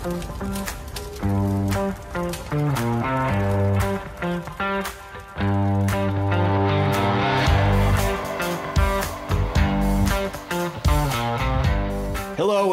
Hello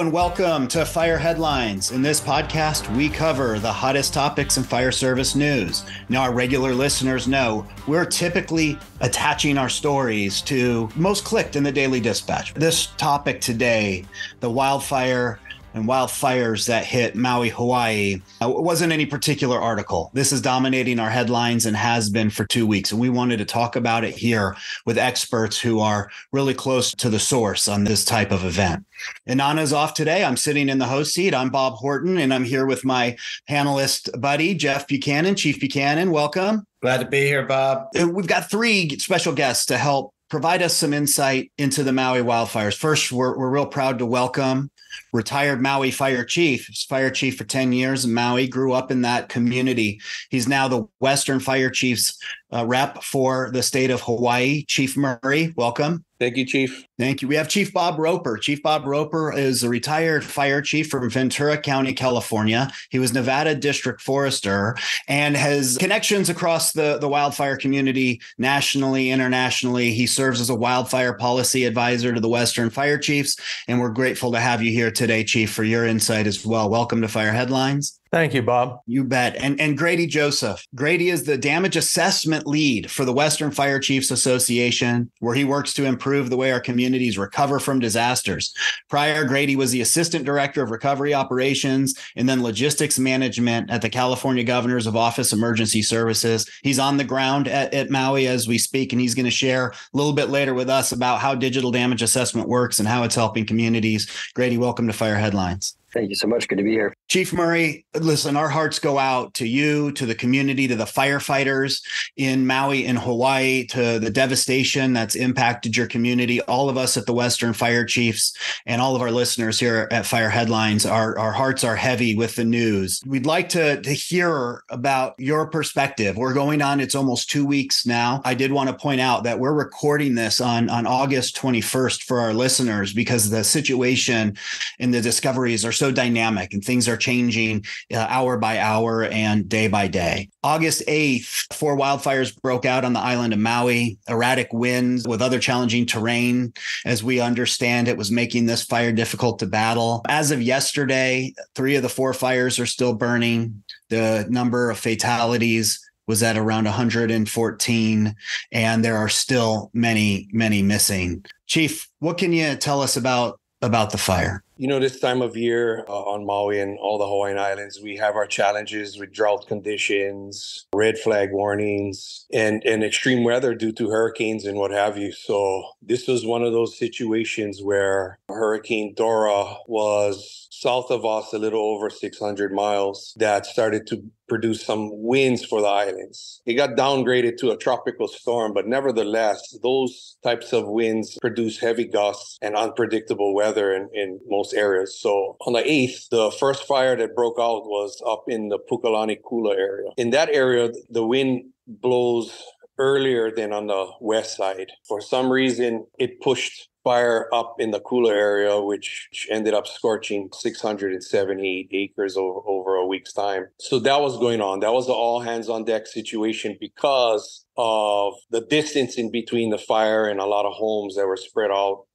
and welcome to Fire Headlines. In this podcast, we cover the hottest topics in fire service news. Now, our regular listeners know we're typically attaching our stories to most clicked in the Daily Dispatch. This topic today, the wildfire and wildfires that hit Maui, Hawaii, wasn't any particular article. This is dominating our headlines and has been for 2 weeks. And we wanted to talk about it here with experts who are really close to the source on this type of event. Inanna's off today. I'm sitting in the host seat. I'm Bob Horton, and I'm here with my panelist buddy, Jeff Buchanan. Chief Buchanan, welcome. Glad to be here, Bob. We've got three special guests to help provide us some insight into the Maui wildfires. First, we're real proud to welcome retired Maui fire chief. He was fire chief for 10 years in Maui, grew up in that community. He's now the Western Fire Chief's rep for the state of Hawaii. Chief Murray, welcome. Thank you, Chief. Thank you. We have Chief Bob Roper. Chief Bob Roper is a retired fire chief from Ventura County, California. He was Nevada District Forester and has connections across the wildfire community nationally, internationally. He serves as a wildfire policy advisor to the Western Fire Chiefs, and we're grateful to have you here today, Chief, for your insight as well. Welcome to Fire Headlines. Thank you, Bob. You bet. And Grady Joseph. Grady is the damage assessment lead for the Western Fire Chiefs Association, where he works to improve the way our communities recover from disasters. Prior, Grady was the assistant director of recovery operations and then logistics management at the California Governor's Office Emergency Services. He's on the ground at Maui as we speak, and he's going to share a little bit later with us about how digital damage assessment works and how it's helping communities. Grady, welcome to Fire Headlines. Thank you so much. Good to be here. Chief Murray, listen, our hearts go out to you, to the community, to the firefighters in Maui and Hawaii, to the devastation that's impacted your community. All of us at the Western Fire Chiefs and all of our listeners here at Fire Headlines, our hearts are heavy with the news. We'd like to hear about your perspective. We're going on, it's almost 2 weeks now. I did want to point out that we're recording this on August 21st for our listeners because the situation and the discoveries are so dynamic and things are changing hour by hour and day by day. August 8th, 4 wildfires broke out on the island of Maui. Erratic winds with other challenging terrain, as we understand it, was making this fire difficult to battle. As of yesterday, 3 of the 4 fires are still burning. The number of fatalities was at around 114, and there are still many, many missing. Chief, what can you tell us about the fire? You know, this time of year on Maui and all the Hawaiian Islands, we have our challenges with drought conditions, red flag warnings, and extreme weather due to hurricanes and what have you. So this was one of those situations where Hurricane Dora was south of us a little over 600 miles that started to produce some winds for the islands. It got downgraded to a tropical storm, but nevertheless, those types of winds produce heavy gusts and unpredictable weather in most areas. So on the 8th, the first fire that broke out was up in the Pukalani Kula area. In that area, the wind blows earlier than on the west side. For some reason, it pushed fire up in the Kula area, which ended up scorching 678 acres over a week's time. So that was going on. That was an all hands on deck situation because of the distance in between the fire and a lot of homes that were spread out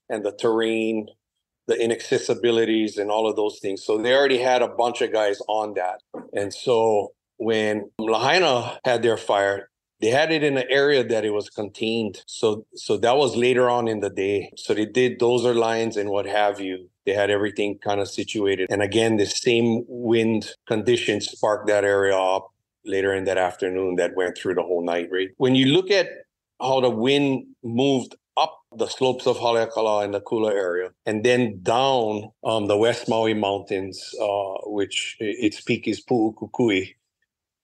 and the terrain, the inaccessibilities and all of those things. So they already had a bunch of guys on that. And so when Lahaina had their fire, they had it in an area that it was contained. So that was later on in the day. So they did dozer lines and what have you. They had everything kind of situated. And again, the same wind conditions sparked that area up later in that afternoon that went through the whole night, right? When you look at how the wind moved up the slopes of Haleakala and the Kula area, and then down the West Maui Mountains, which its peak is Pu'ukukui.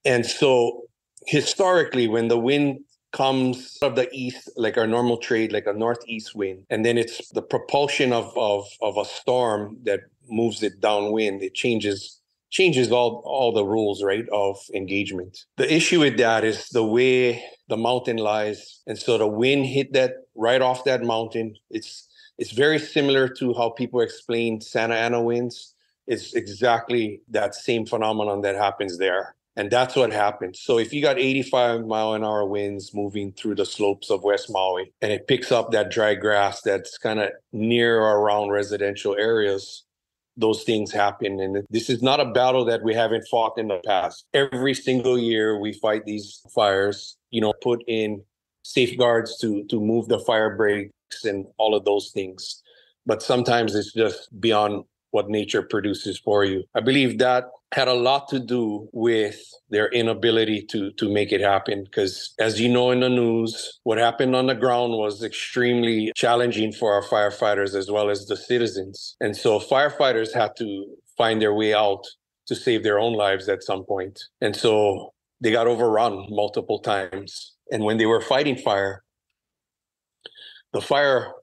And so historically, when the wind comes out of the east, like our normal trade, like a northeast wind, and then it's the propulsion of a storm that moves it downwind, it changes all the rules, right, of engagement. The issue with that is the way the mountain lies. And so the wind hit that right off that mountain. It's very similar to how people explain Santa Ana winds. it's exactly that same phenomenon that happens there. And that's what happens. So if you got 85-mile-an-hour winds moving through the slopes of West Maui, and it picks up that dry grass that's kind of near or around residential areas, those things happen. And this is not a battle that we haven't fought in the past. Every single year we fight these fires, put in safeguards to move the fire breaks and all of those things. But sometimes it's just beyond what nature produces for you. I believe that had a lot to do with their inability to make it happen. Because as you know in the news, what happened on the ground was extremely challenging for our firefighters as well as the citizens. And so firefighters had to find their way out to save their own lives at some point. And so they got overrun multiple times. And when they were fighting fire, the fire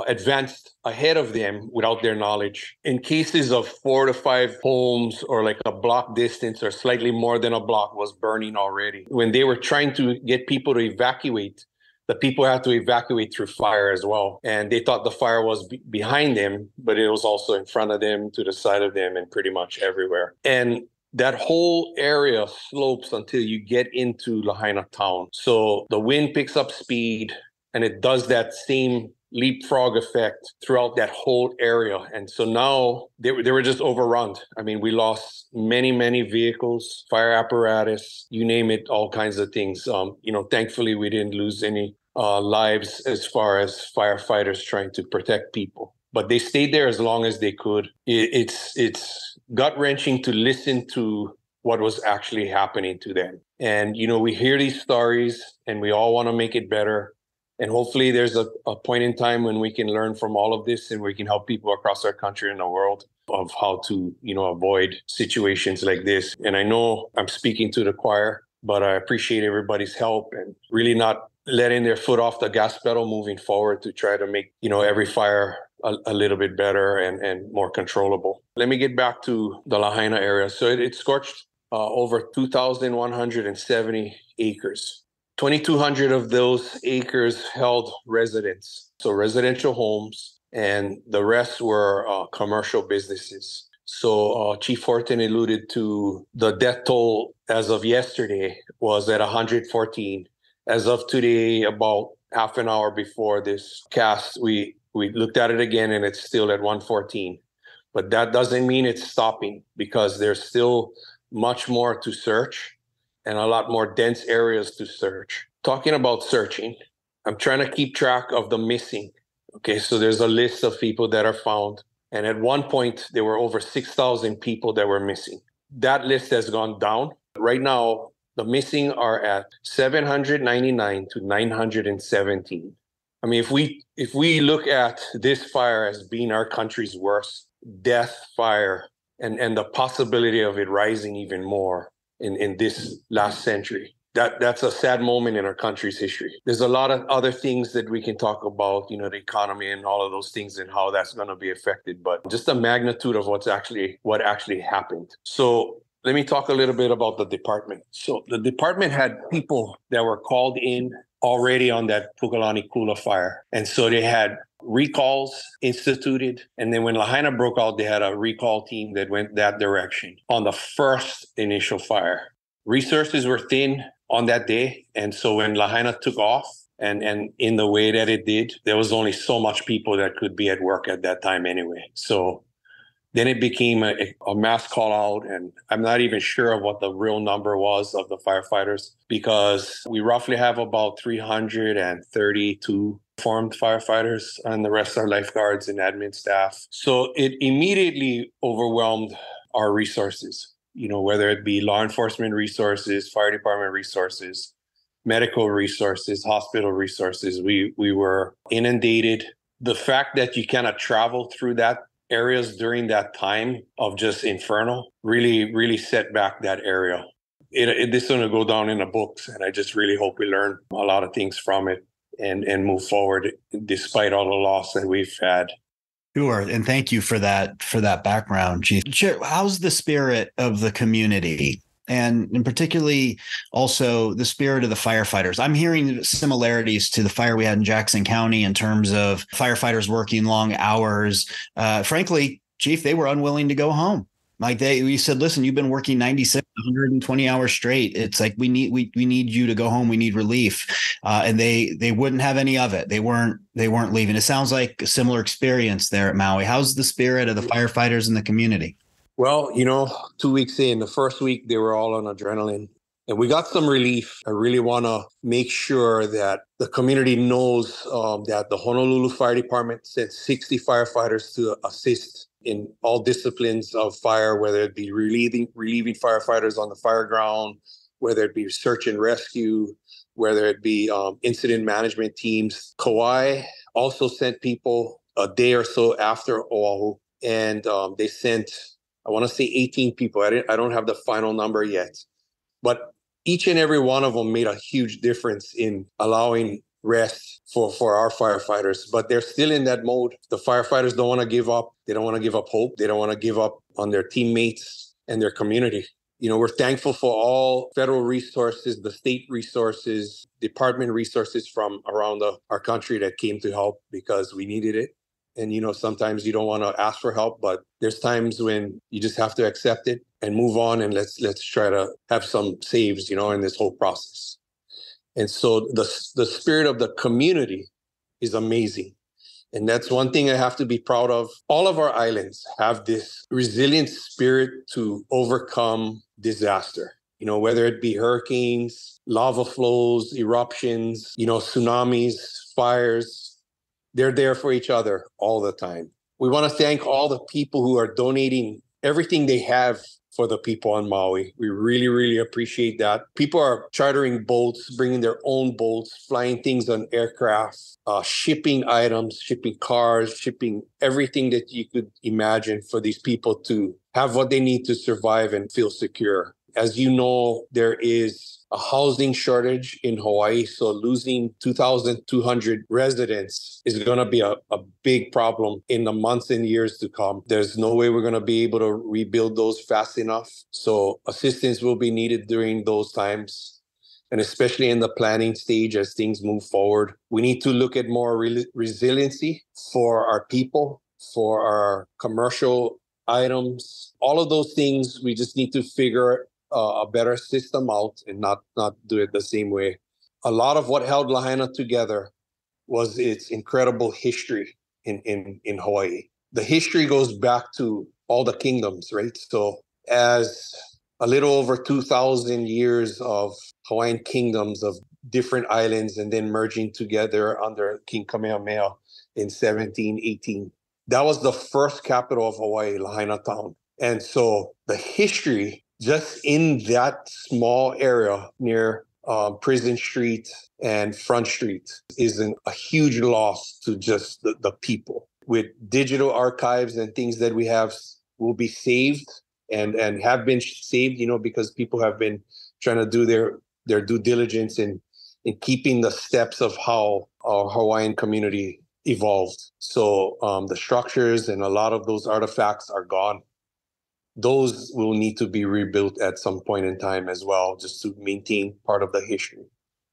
advanced ahead of them without their knowledge. In cases of 4 to 5 homes or like a block distance or slightly more than a block was burning already. When they were trying to get people to evacuate, the people had to evacuate through fire as well. And they thought the fire was behind them, but it was also in front of them, to the side of them, and pretty much everywhere. And that whole area slopes until you get into Lahaina town. So the wind picks up speed, and it does that same leapfrog effect throughout that whole area. And so now they were just overrun. I mean, we lost many, many vehicles, fire apparatus, you name it, all kinds of things. Thankfully, we didn't lose any lives as far as firefighters trying to protect people. But they stayed there as long as they could. It's gut-wrenching to listen to what was actually happening to them. And, we hear these stories and we all want to make it better. And hopefully there's a point in time when we can learn from all of this and we can help people across our country and the world of how to, avoid situations like this. And I know I'm speaking to the choir, but I appreciate everybody's help and really not letting their foot off the gas pedal moving forward to try to make, every fire a little bit better and more controllable. Let me get back to the Lahaina area. So it scorched over 2,170 acres. 2,200 of those acres held residents, so residential homes, and the rest were commercial businesses. So Chief Horton alluded to the death toll as of yesterday was at 114. As of today, about half an hour before this cast, we looked at it again and it's still at 114. But that doesn't mean it's stopping, because there's still much more to search and a lot more dense areas to search. Talking about searching, I'm trying to keep track of the missing. Okay, so there's a list of people that are found. And at one point, there were over 6,000 people that were missing. That list has gone down. Right now, the missing are at 799 to 917. I mean, if we look at this fire as being our country's worst death fire and the possibility of it rising even more in this last century, that's a sad moment in our country's history. There's a lot of other things that we can talk about, the economy and all of those things and how that's going to be affected, but just the magnitude of what actually happened. So let me talk a little bit about the department. So the department had people that were called in already on that Pukalani Kula fire. And so they had recalls instituted. And then when Lahaina broke out, they had a recall team that went that direction on the first initial fire. Resources were thin on that day. And so when Lahaina took off and in the way that it did, there was only so much people that could be at work at that time anyway. So then it became a mass call out, and I'm not even sure of what the real number was of the firefighters, because we roughly have about 332 formed firefighters, and the rest are lifeguards and admin staff. So it immediately overwhelmed our resources, whether it be law enforcement resources, fire department resources, medical resources, hospital resources. We were inundated. The fact that you cannot travel through that areas during that time of just inferno really set back that area. This is going to go down in the books, and I just really hope we learn a lot of things from it and move forward despite all the loss that we've had. Sure. And thank you for that background, Chief. How's the spirit of the community? And particularly also the spirit of the firefighters. I'm hearing similarities to the fire we had in Jackson County in terms of firefighters working long hours. Frankly, Chief, they were unwilling to go home. Like we said, listen, you've been working 96, 120 hours straight. It's like, we need you to go home. We need relief. And they wouldn't have any of it. They weren't leaving. It sounds like a similar experience there at Maui. How's the spirit of the firefighters in the community? Well, 2 weeks in, the first week, they were all on adrenaline. And we got some relief. I really want to make sure that the community knows that the Honolulu Fire Department sent 60 firefighters to assist in all disciplines of fire, whether it be relieving firefighters on the fire ground, whether it be search and rescue, whether it be incident management teams. Kauai also sent people a day or so after Oahu, and they sent, I want to say 18 people. I don't have the final number yet, but each and every one of them made a huge difference in allowing rest for our firefighters. But they're still in that mode. The firefighters don't want to give up. They don't want to give up hope. They don't want to give up on their teammates and their community. We're thankful for all federal resources, the state resources, department resources from around our country that came to help, because we needed it. And, sometimes you don't want to ask for help, but there's times when you just have to accept it and move on, and let's try to have some saves, in this whole process. And so the spirit of the community is amazing. And that's one thing I have to be proud of. All of our islands have this resilient spirit to overcome disaster, whether it be hurricanes, lava flows, eruptions, tsunamis, fires. They're there for each other all the time. We want to thank all the people who are donating everything they have for the people on Maui. We really, really appreciate that. People are chartering boats, bringing their own boats, flying things on aircraft, shipping items, shipping cars, shipping everything that you could imagine for these people to have what they need to survive and feel secure. As you know, there is a housing shortage in Hawaii, so losing 2,200 residents is going to be a big problem in the months and years to come. There's no way we're going to be able to rebuild those fast enough. So assistance will be needed during those times, and especially in the planning stage as things move forward. We need to look at more resiliency for our people, for our commercial items. All of those things, we just need to figure a better system out and not do it the same way. A lot of what held Lahaina together was its incredible history in Hawaii. The history goes back to all the kingdoms, right? So as a little over 2,000 years of Hawaiian kingdoms of different islands and then merging together under King Kamehameha in 1718. That was the first capital of Hawaii, Lahaina town. And so the history just in that small area near Prison Street and Front Street is a huge loss to just the people. With digital archives and things that we have will be saved and have been saved, because people have been trying to do their due diligence in keeping the steps of how our Hawaiian community evolved. So the structures and a lot of those artifacts are gone. Those will need to be rebuilt at some point in time as well, just to maintain part of the history.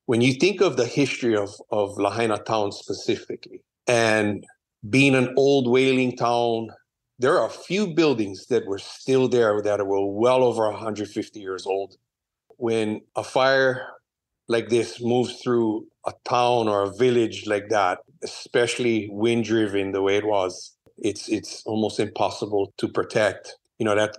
When you think of the history of Lahaina town specifically, and being an old whaling town, there are a few buildings that were still there that were well over 150 years old. When a fire like this moves through a town or a village like that, especially wind-driven the way it was, it's almost impossible to protect.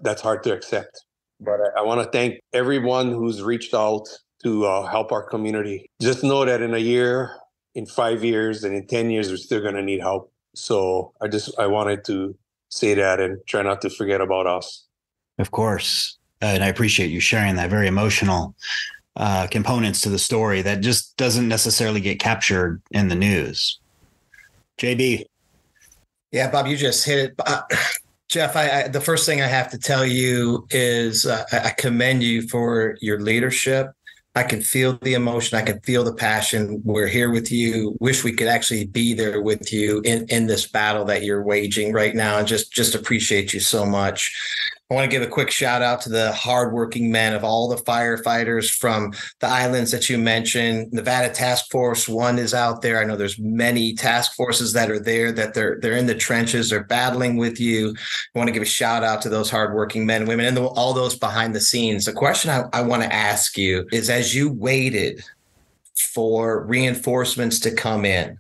That's hard to accept. But I want to thank everyone who's reached out to help our community. Just know that in a year, in 5 years, and in 10 years, we're still going to need help. So I wanted to say that and try not to forget about us. Of course. And I appreciate you sharing that. Very emotional components to the story that just doesn't necessarily get captured in the news. JB. Yeah, Bob, you just hit it. Jeff, the first thing I have to tell you is I commend you for your leadership. I can feel the emotion. I can feel the passion. We're here with you. Wish we could actually be there with you in this battle that you're waging right now. And just appreciate you so much. I want to give a quick shout out to the hardworking men of all the firefighters from the islands that you mentioned. Nevada Task Force 1 is out there. I know there's many task forces that are there, that they're in the trenches, they're battling with you. I want to give a shout out to those hardworking men and women and all those behind the scenes. The question I want to ask you is, as you waited for reinforcements to come in,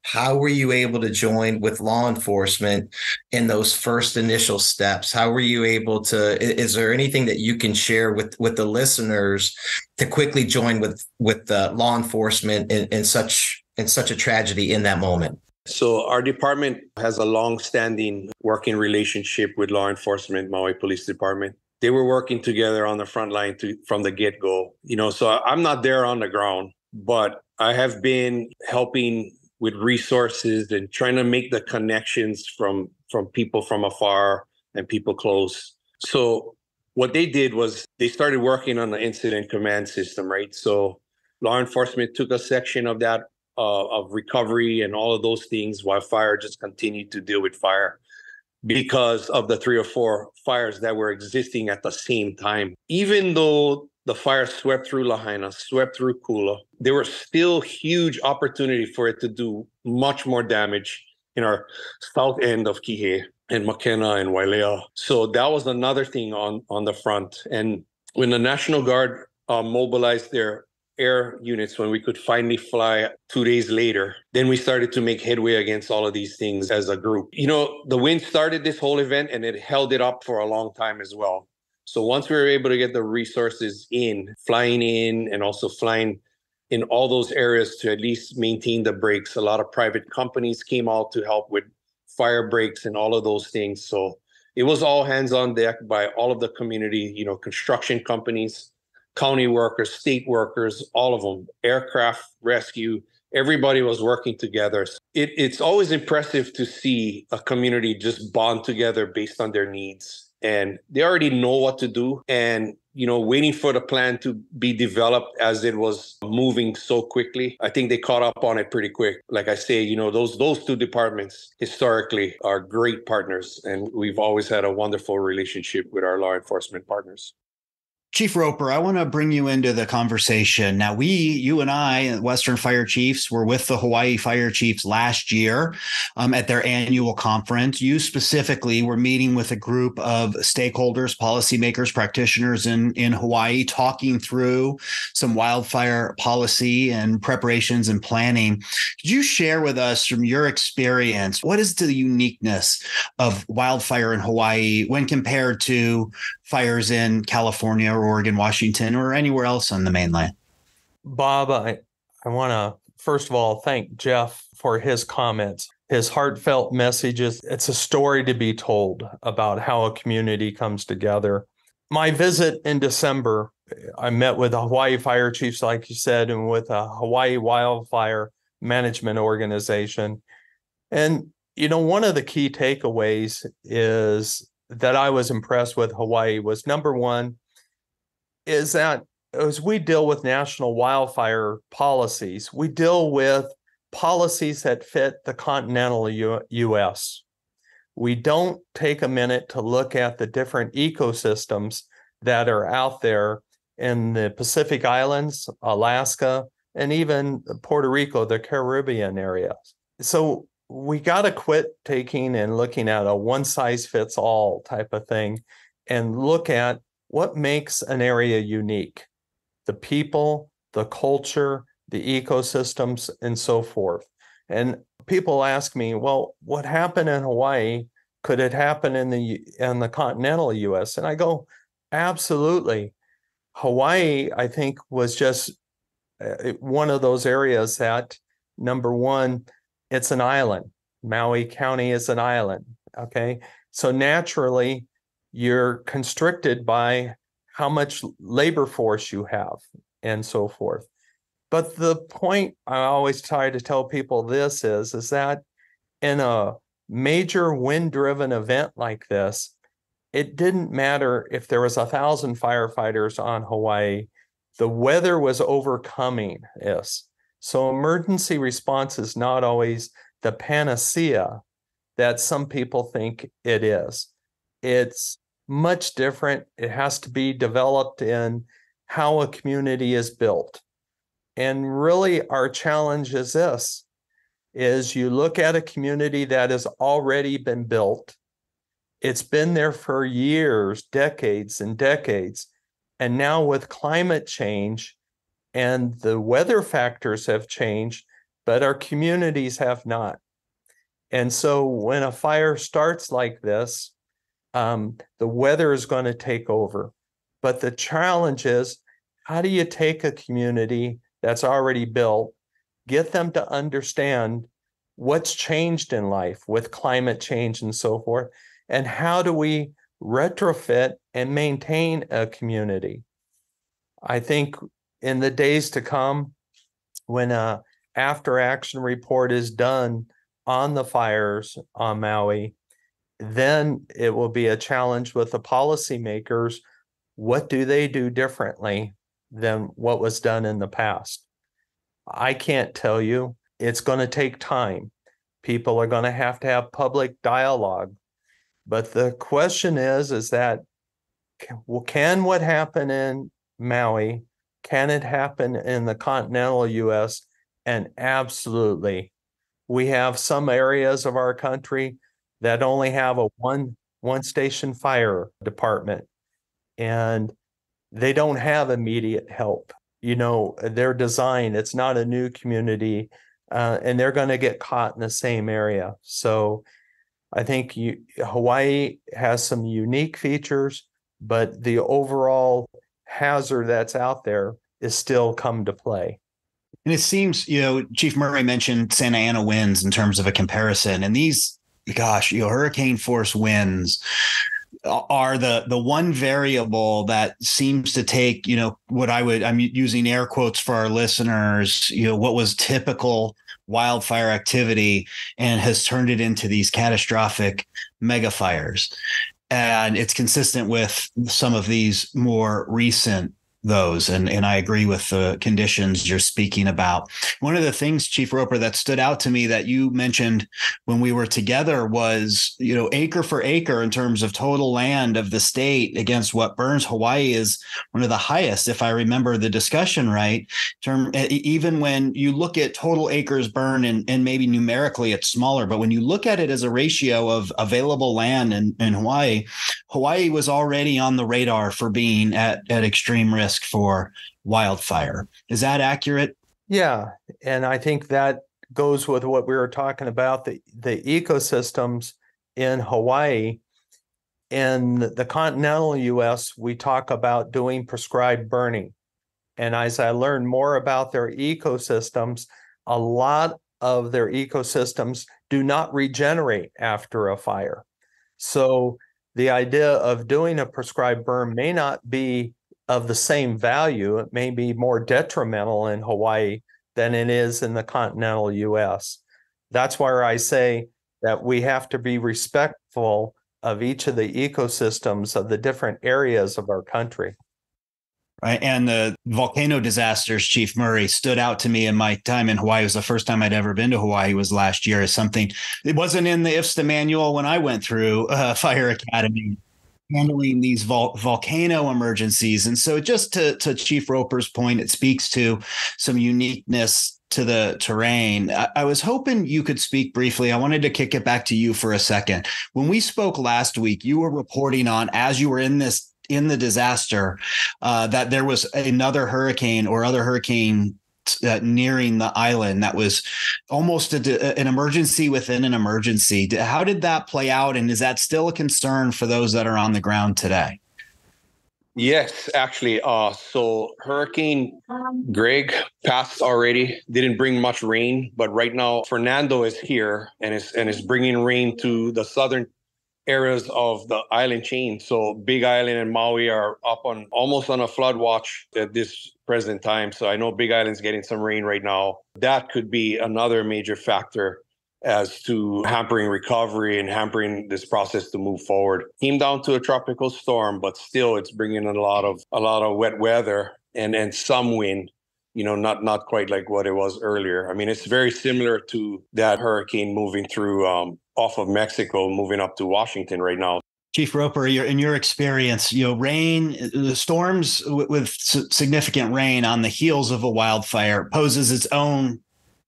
how were you able to join with law enforcement in those first initial steps? How were you able to, is there anything that you can share with the listeners to quickly join with law enforcement in such a tragedy in that moment? So our department has a long-standing working relationship with law enforcement, Maui Police Department. They were working together on the front line from the get-go. So I'm not there on the ground, but I have been helping with resources and trying to make the connections from people from afar and people close. So what they did was they started working on the incident command system, right? So law enforcement took a section of that, of recovery and all of those things, while fire just continued to deal with fire because of the 3 or 4 fires that were existing at the same time. Even though the fire swept through Lahaina, swept through Kula, there was still huge opportunity for it to do much more damage in our south end of Kihei and Makena and Wailea. So that was another thing on the front. And when the National Guard mobilized their air units, when we could finally fly 2 days later, then we started to make headway against all of these things as a group. The wind started this whole event and it held it up for a long time as well. So once we were able to get the resources flying in and also flying in all those areas to at least maintain the breaks, a lot of private companies came out to help with fire breaks and all of those things. So it was all hands on deck by all of the community, construction companies, county workers, state workers, all of them, aircraft rescue, everybody was working together. It's always impressive to see a community just bond together based on their needs. And they already know what to do. And, waiting for the plan to be developed as it was moving so quickly, I think they caught up on it pretty quick. Like I say, those 2 departments historically are great partners. And we've always had a wonderful relationship with our law enforcement partners. Chief Roper, I want to bring you into the conversation. Now, you and I, Western Fire Chiefs, were with the Hawaii Fire Chiefs last year at their annual conference. You specifically were meeting with a group of stakeholders, policymakers, practitioners in Hawaii, talking through some wildfire policy and preparations and planning. Could you share with us from your experience, what is the uniqueness of wildfire in Hawaii when compared to fires in California or Oregon, Washington, or anywhere else on the mainland? Bob, I want to, first of all, thank Jeff for his comments, his heartfelt messages. It's a story to be told about how a community comes together. My visit in December, I met with the Hawaii Fire Chiefs, like you said, and with a Hawaii Wildfire Management Organization. And, one of the key takeaways is that I was impressed with Hawaii was, number one, is that as we deal with national wildfire policies, we deal with policies that fit the continental U.S. We don't take a minute to look at the different ecosystems that are out there in the Pacific Islands, Alaska, and even Puerto Rico, the Caribbean area. So we got to quit taking and looking at a one-size-fits-all type of thing and look at what makes an area unique: the people, the culture, the ecosystems, and so forth. And people ask me, well, what happened in Hawaii? Could it happen in the continental U.S.? And I go, absolutely. Hawaii, I think, was just one of those areas that, number one, it's an island. Maui County is an island. Okay. So naturally, you're constricted by how much labor force you have and so forth. But the point I always try to tell people this is that in a major wind-driven event like this, it didn't matter if there was 1,000 firefighters on Hawaii. The weather was overcoming this. So emergency response is not always the panacea that some people think it is. It's much different. It has to be developed in how a community is built. And really our challenge is this, is you look at a community that has already been built. It's been there for years, decades and decades. And now with climate change and the weather factors have changed, but our communities have not. And so when a fire starts like this, the weather is going to take over. But the challenge is, how do you take a community that's already built, get them to understand what's changed in life with climate change and so forth, and how do we retrofit and maintain a community? I think in the days to come, when a after action report is done on the fires on Maui, then it will be a challenge with the policymakers. What do they do differently than what was done in the past? I can't tell you. It's going to take time. People are going to have public dialogue. But the question is that can what happened in Maui, can it happen in the continental U.S.? And absolutely. We have some areas of our country that only have a one station fire department, and they don't have immediate help. You know, their design, it's not a new community, and they're going to get caught in the same area. So I think Hawaii has some unique features, but the overall hazard that's out there is still come to play. And it seems, Chief Murray mentioned Santa Ana winds in terms of a comparison. And these, hurricane force winds are the one variable that seems to take, I'm using air quotes for our listeners, what was typical wildfire activity and has turned it into these catastrophic mega fires. And it's consistent with some of these more recent those. And I agree with the conditions you're speaking about. One of the things, Chief Roper, that stood out to me that you mentioned when we were together was, acre for acre in terms of total land of the state against what burns. Hawaii is one of the highest, if I remember the discussion right. Even when you look at total acres burned and maybe numerically it's smaller, but when you look at it as a ratio of available land in Hawaii was already on the radar for being at extreme risk for wildfire. Is that accurate? Yeah. And I think that goes with what we were talking about, the ecosystems in Hawaii. In the continental U.S., we talk about doing prescribed burning. And as I learned more about their ecosystems, a lot of their ecosystems do not regenerate after a fire. So the idea of doing a prescribed burn may not be of the same value. It may be more detrimental in Hawaii than it is in the continental U.S. That's where I say that we have to be respectful of each of the ecosystems of the different areas of our country. Right. And the volcano disasters, Chief Murray, stood out to me in my time in Hawaii. It was the first time I'd ever been to Hawaii, was last year. As something, it wasn't in the IFSTA manual when I went through Fire Academy, handling these volcano emergencies. And so just to Chief Roper's point, it speaks to some uniqueness to the terrain. I was hoping you could speak briefly. I wanted to kick it back to you for a second. When we spoke last week, you were reporting on, as you were in the disaster, that there was another hurricane or other hurricane nearing the island that was almost an emergency within an emergency. How did that play out? And is that still a concern for those that are on the ground today? Yes, actually. So Hurricane Greg passed already. Didn't bring much rain, but right now Fernando is here and is bringing rain to the southern areas of the island chain. So Big Island and Maui are up on almost on a flood watch at this present time. So I know Big Island's getting some rain right now. That could be another major factor as to hampering recovery and hampering this process to move forward. Came down to a tropical storm, but still it's bringing in a lot of wet weather and some wind. Not quite like what it was earlier. I mean, it's very similar to that hurricane moving through off of Mexico, moving up to Washington right now. Chief Roper, in your experience, the storms with significant rain on the heels of a wildfire poses its own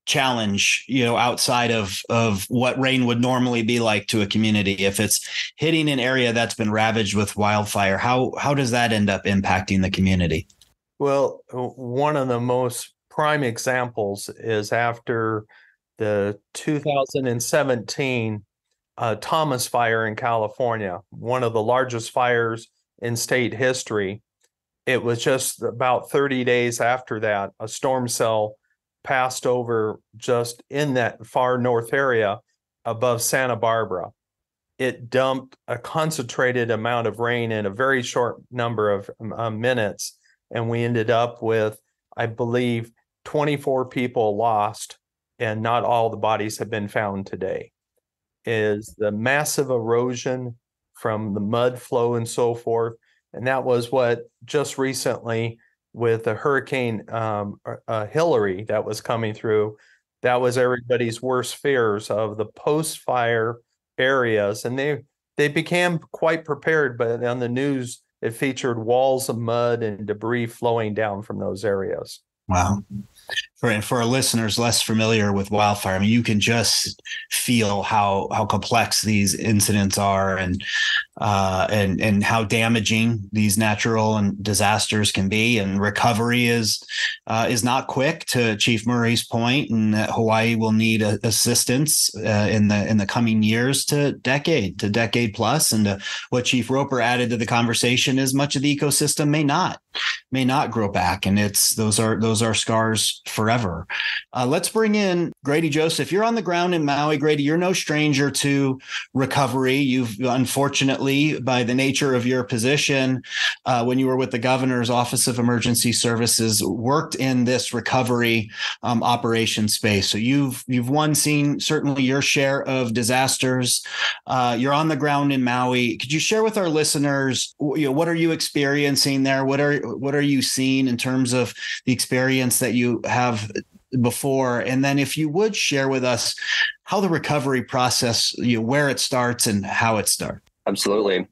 challenge, outside of what rain would normally be like to a community. If it's hitting an area that's been ravaged with wildfire, how does that end up impacting the community? Well, one of the most prime examples is after the 2017 Thomas Fire in California, one of the largest fires in state history. It was just about 30 days after that, a storm cell passed over just in that far north area above Santa Barbara. It dumped a concentrated amount of rain in a very short number of minutes, and we ended up with, I believe, 24 people lost, and not all the bodies have been found today. Is the massive erosion from the mud flow and so forth. And that was what just recently with the Hurricane Hillary that was coming through, that was everybody's worst fears of the post-fire areas. And they became quite prepared, but on the news, it featured walls of mud and debris flowing down from those areas. Wow. For our listeners less familiar with wildfire, I mean, you can just feel how complex these incidents are, and how damaging these natural and disasters can be. And recovery is not quick, to Chief Murray's point, and that Hawaii will need assistance in the coming years to decade plus. And what Chief Roper added to the conversation is much of the ecosystem may not grow back, and those are scars forever. Let's bring in Grady Joseph. You're on the ground in Maui. Grady, you're no stranger to recovery. You've unfortunately, by the nature of your position, when you were with the governor's Office of Emergency Services, worked in this recovery operation space. So you've seen certainly your share of disasters. You're on the ground in Maui. Could you share with our listeners, what are you experiencing there? What are you seeing in terms of the experience that you have before? And then if you would share with us how the recovery process, where it starts and how it starts. Absolutely.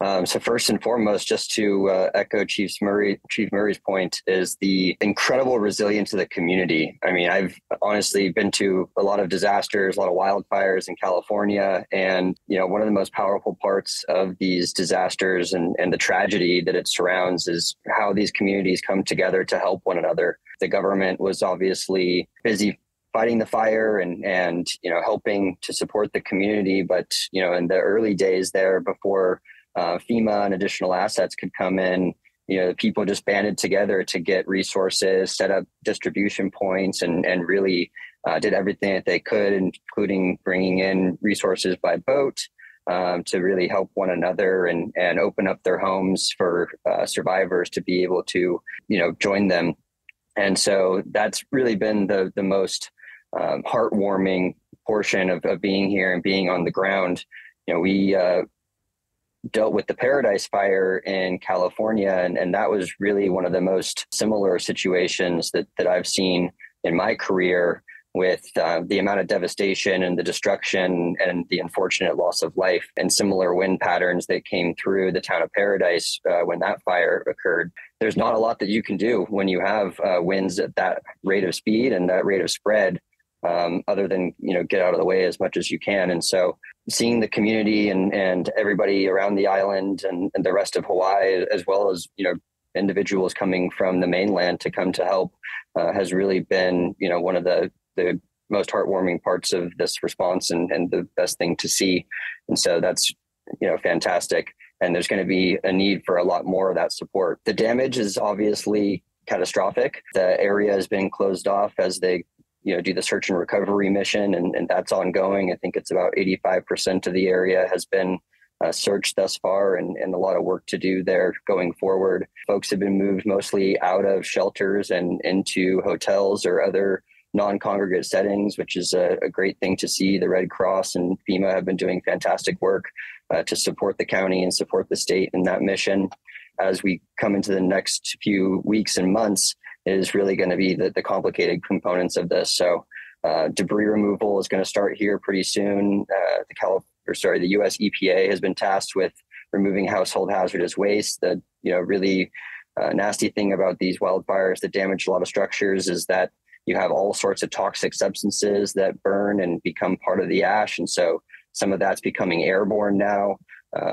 So first and foremost, just to echo Chief Murray's point, is the incredible resilience of the community. I mean, I've honestly been to a lot of disasters, a lot of wildfires in California. And, one of the most powerful parts of these disasters and the tragedy that it surrounds is how these communities come together to help one another. The government was obviously busy fighting the fire and helping to support the community. But, in the early days there, before FEMA and additional assets could come in, the people just banded together to get resources, set up distribution points, and really did everything that they could, including bringing in resources by boat to really help one another and open up their homes for survivors to be able to, join them. And so that's really been the most heartwarming portion of being here and being on the ground. We dealt with the Paradise Fire in California, and that was really one of the most similar situations that I've seen in my career, with the amount of devastation and the destruction and the unfortunate loss of life and similar wind patterns that came through the town of Paradise when that fire occurred. There's not a lot that you can do when you have winds at that rate of speed and that rate of spread, other than, get out of the way as much as you can. And so seeing the community and everybody around the island and the rest of Hawaii, as well as, individuals coming from the mainland to come to help, has really been, one of the most heartwarming parts of this response and the best thing to see. And so that's, fantastic. And there's going to be a need for a lot more of that support. The damage is obviously catastrophic. The area has been closed off as they do the search and recovery mission, and that's ongoing. I think it's about 85% of the area has been searched thus far, and a lot of work to do there going forward. Folks have been moved mostly out of shelters and into hotels or other non-congregate settings, which is a great thing to see. The Red Cross and FEMA have been doing fantastic work to support the county and support the state in that mission. As we come into the next few weeks and months, is really going to be the complicated components of this. So debris removal is going to start here pretty soon. The US EPA has been tasked with removing household hazardous waste. The really nasty thing about these wildfires that damage a lot of structures is that you have all sorts of toxic substances that burn and become part of the ash. And so some of that's becoming airborne now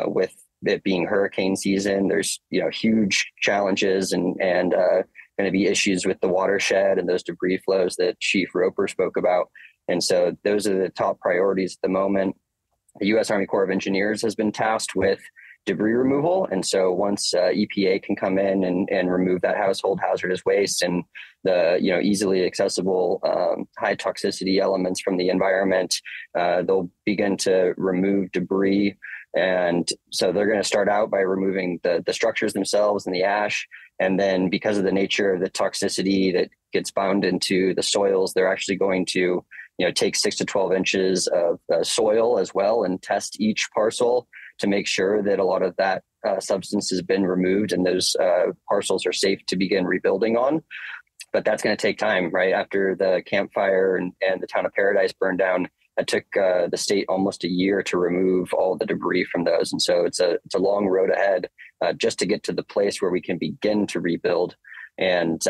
with it being hurricane season. There's, huge challenges and going to be issues with the watershed and those debris flows that Chief Roper spoke about. And so those are the top priorities at the moment. The U.S. Army Corps of Engineers has been tasked with debris removal. And so once EPA can come in and remove that household hazardous waste and the easily accessible high toxicity elements from the environment, they'll begin to remove debris. And so they're going to start out by removing the structures themselves and the ash. And then because of the nature of the toxicity that gets bound into the soils, they're actually going to take 6 to 12 inches of soil as well and test each parcel to make sure that a lot of that substance has been removed and those parcels are safe to begin rebuilding on. But that's going to take time, right? After the campfire and the town of Paradise burned down, it took the state almost a year to remove all the debris from those. And so it's a long road ahead just to get to the place where we can begin to rebuild. And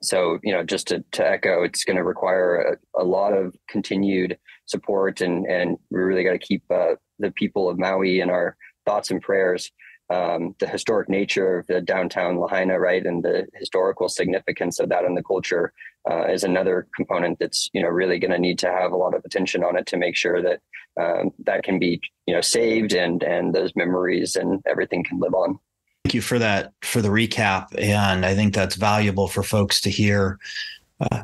so, just to echo, it's going to require a lot of continued support and we really got to keep the people of Maui in our thoughts and prayers. The historic nature of the downtown Lahaina, right, and the historical significance of that in the culture is another component that's really going to need to have a lot of attention on it to make sure that that can be saved and those memories and everything can live on. Thank you for that, for the recap, and I think that's valuable for folks to hear.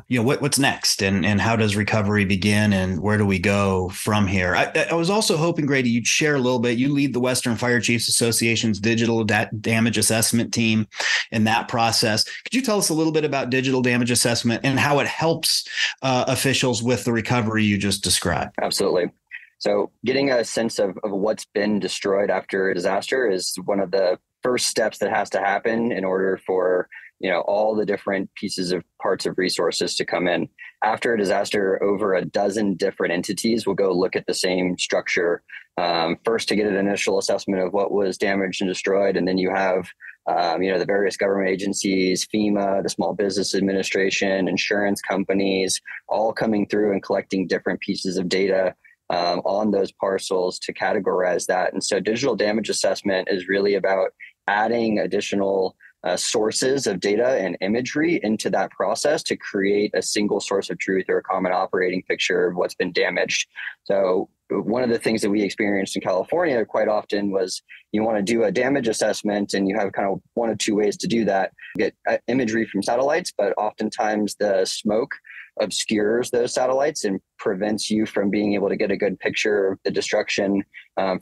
What's next and how does recovery begin and where do we go from here? I was also hoping, Grady, you'd share a little bit. You lead the Western Fire Chiefs Association's digital damage assessment team in that process. Could you tell us a little bit about digital damage assessment and how it helps officials with the recovery you just described? Absolutely. So getting a sense of what's been destroyed after a disaster is one of the first steps that has to happen in order for all the different pieces of parts of resources to come in. After a disaster, over a dozen different entities will go look at the same structure, first to get an initial assessment of what was damaged and destroyed. And then you have, the various government agencies, FEMA, the Small Business Administration, insurance companies, all coming through and collecting different pieces of data on those parcels to categorize that. And so digital damage assessment is really about adding additional sources of data and imagery into that process to create a single source of truth or a common operating picture of what's been damaged. So one of the things that we experienced in California quite often was you want to do a damage assessment and you have kind of one of two ways to do that. Get imagery from satellites, but oftentimes the smoke obscures those satellites and prevents you from being able to get a good picture of the destruction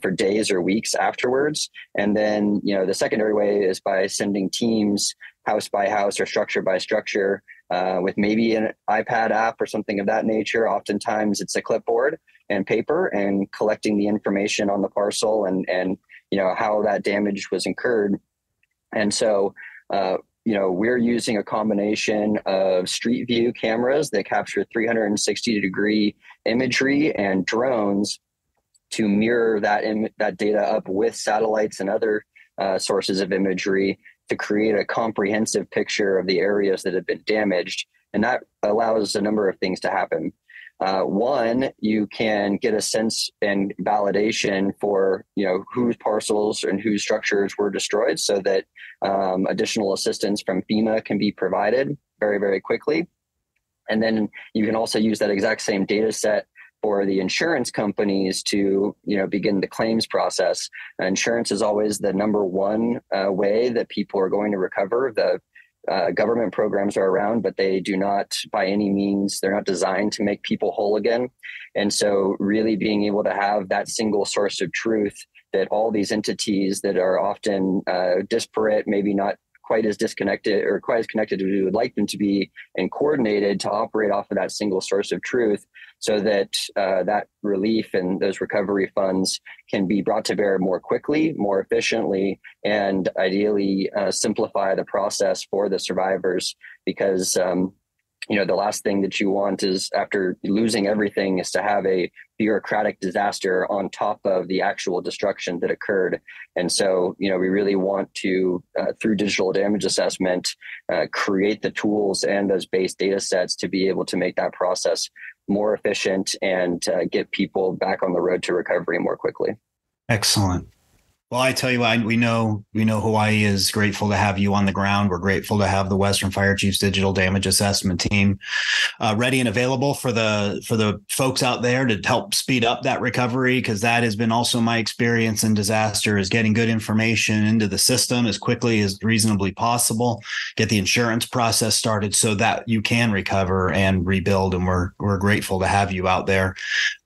for days or weeks afterwards. And then, the secondary way is by sending teams house by house or structure by structure with maybe an iPad app or something of that nature. Oftentimes it's a clipboard and paper and collecting the information on the parcel and how that damage was incurred. And so, we're using a combination of street view cameras that capture 360-degree imagery and drones to mirror that data up with satellites and other sources of imagery to create a comprehensive picture of the areas that have been damaged. And that allows a number of things to happen. One, you can get a sense and validation for, whose parcels and whose structures were destroyed so that additional assistance from FEMA can be provided very, very quickly. And then you can also use that exact same data set for the insurance companies to, begin the claims process. Insurance is always the number one way that people are going to recover. The government programs are around, but they do not, by any means, they're not designed to make people whole again. And so really being able to have that single source of truth that all these entities that are often disparate, maybe not quite as disconnected or quite as connected as we would like them to be, and coordinated to operate off of that single source of truth so that that relief and those recovery funds can be brought to bear more quickly, more efficiently, and ideally simplify the process for the survivors. Because the last thing that you want is, after losing everything, is to have a bureaucratic disaster on top of the actual destruction that occurred. And so, we really want to, through digital damage assessment, create the tools and those base data sets to be able to make that process more efficient and get people back on the road to recovery more quickly. Excellent. Well, I tell you what, we know Hawaii is grateful to have you on the ground. We're grateful to have the Western Fire Chiefs Digital Damage Assessment Team ready and available for the folks out there to help speed up that recovery, because that has been also my experience in disaster, is getting good information into the system as quickly as reasonably possible, get the insurance process started so that you can recover and rebuild. And we're grateful to have you out there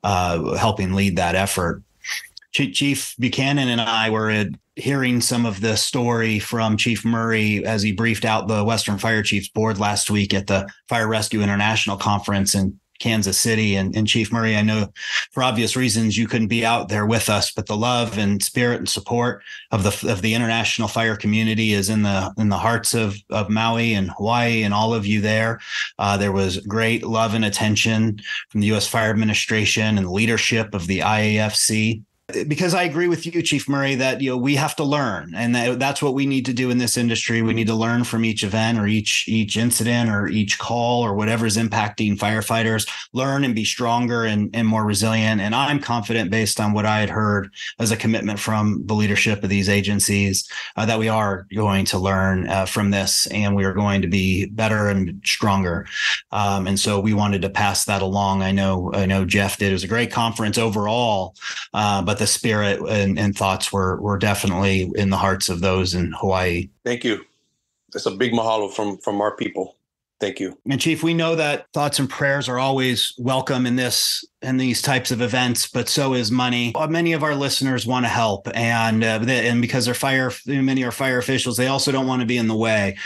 helping lead that effort. Chief Buchanan and I were hearing some of the story from Chief Murray as he briefed out the Western Fire Chiefs Board last week at the Fire Rescue International Conference in Kansas City. And Chief Murray, I know for obvious reasons you couldn't be out there with us, but the love and spirit and support of the international fire community is in the hearts of Maui and Hawaii and all of you there. There was great love and attention from the U.S. Fire Administration and the leadership of the IAFC. Because I agree with you, Chief Murray, that we have to learn, and that's what we need to do in this industry. We need to learn from each event or each incident or each call or whatever is impacting firefighters, learn and be stronger and more resilient. And I'm confident, based on what I had heard as a commitment from the leadership of these agencies, that we are going to learn from this, and we are going to be better and stronger. And so we wanted to pass that along. I know Jeff did. It was a great conference overall, but the spirit and thoughts were definitely in the hearts of those in Hawaii. Thank you. That's a big mahalo from our people. Thank you. And Chief, we know that thoughts and prayers are always welcome in these types of events, but so is money. Many of our listeners want to help, and because many are fire officials, they also don't want to be in the way,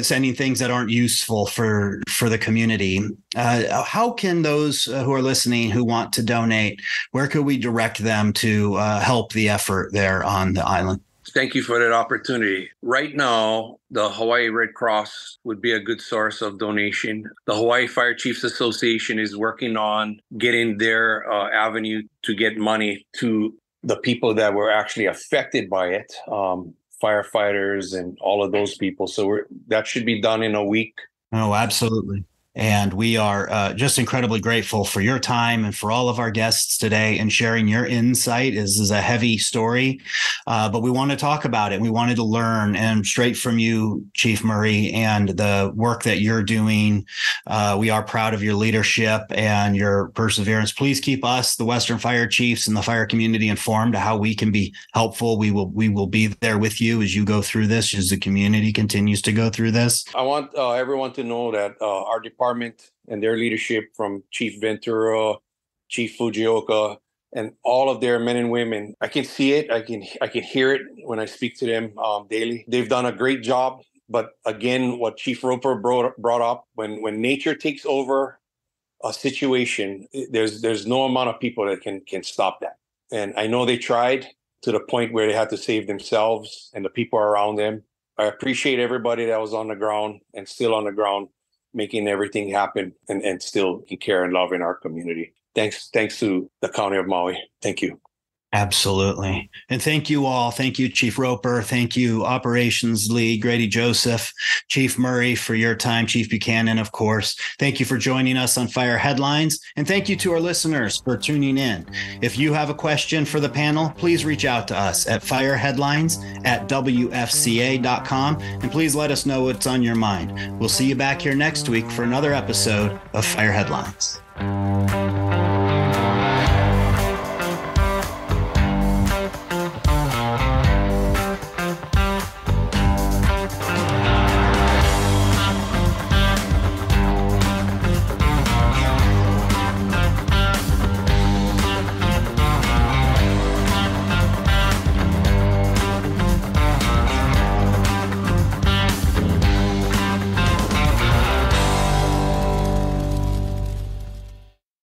sending things that aren't useful for the community. How can those who are listening who want to donate, where could we direct them to help the effort there on the island? Thank you for that opportunity. Right now, the Hawaii Red Cross would be a good source of donation. The Hawaii Fire Chiefs Association is working on getting their avenue to get money to the people that were actually affected by it, firefighters and all of those people. So that should be done in a week. Oh, absolutely. And we are just incredibly grateful for your time and for all of our guests today and sharing your insight. This is a heavy story, but we want to talk about it. We wanted to learn, and straight from you, Chief Murray, and the work that you're doing. We are proud of your leadership and your perseverance. Please keep us, the Western Fire Chiefs and the fire community, informed of how we can be helpful. We will be there with you as you go through this, as the community continues to go through this. I want everyone to know that our department and their leadership, from Chief Ventura, Chief Fujioka, and all of their men and women, I can see it. I can hear it when I speak to them daily. They've done a great job. But again, what Chief Roper brought up, when nature takes over a situation, there's no amount of people that can stop that. And I know they tried to the point where they had to save themselves and the people around them. I appreciate everybody that was on the ground and still on the ground, making everything happen and still care and love in our community. Thanks to the County of Maui. Thank you. Absolutely. And thank you all. Thank you, Chief Roper. Thank you, Operations Lead Grady Joseph, Chief Murray, for your time, Chief Buchanan, of course. Thank you for joining us on Fire Headlines. And thank you to our listeners for tuning in. If you have a question for the panel, please reach out to us at fireheadlines@wfca.com. And please let us know what's on your mind. We'll see you back here next week for another episode of Fire Headlines.